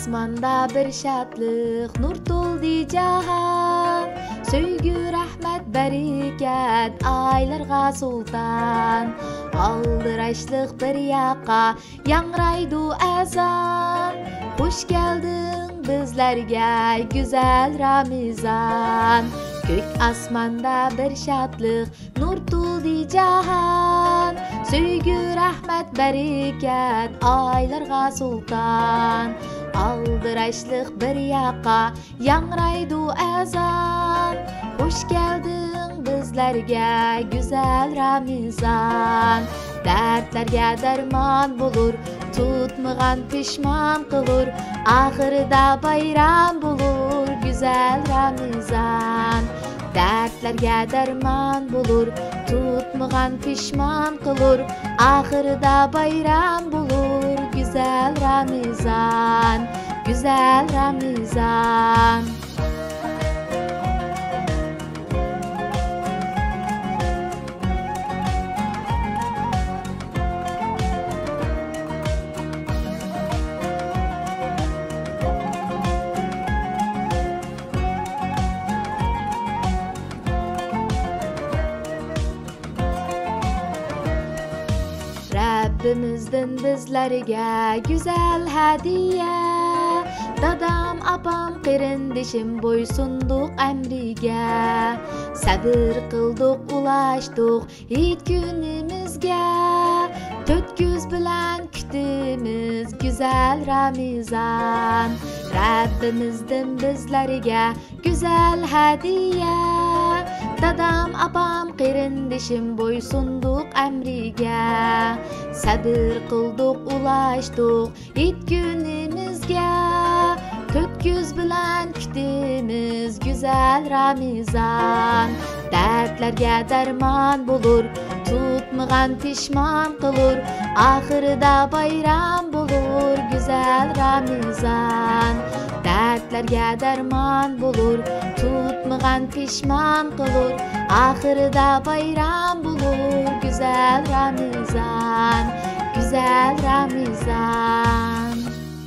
asmanda bir şadlık, nur toldi jahan. Söygü, rahmet, beriket, aylarga sultan. Aldıraçlık bir yaka, yangraydı ezan. Hoş geldin bizlerge, güzel Ramazan. Gök asmanda bir şadlık, nur toldi jahan. Söygü, rahmet, beriket, aylarga sultan. Aldıraçlık bir yaka, yangraydı ezan. Hoş geldin bizlerge, güzel Ramazan. Dertlerge derman bulur, tutmagan pişman kılır. Ahırda bayram bulur, güzel Ramazan. Dertlerge derman bulur, tutmagan pişman kılır. Ahırda bayram bulur, güzel Ramazan, güzel Ramazan. Rabbimizden bizlerge güzel hediye. Dadam, apam, qerindişim boysunduk emrige. Sabır kıldık, ulaştık hit günümüzge. Dört göz bilen kütümüz güzel Ramazan. Rabbimizden bizlerge güzel hediye. Dadam, apam, qerindişim boysunduk emrige. Sabır kıldık, ulaştık hit günümüzge. Dört göz bilen kütümüz güzel Ramazan. Dertlerge derman bulur, tutmagan pişman kılır. Ahırda bayram bulur, güzel Ramazan. Dertlerge derman bulur, tutmagan pişman kılır. Ahırda bayram bulur, güzel Ramazan, güzel Ramazan.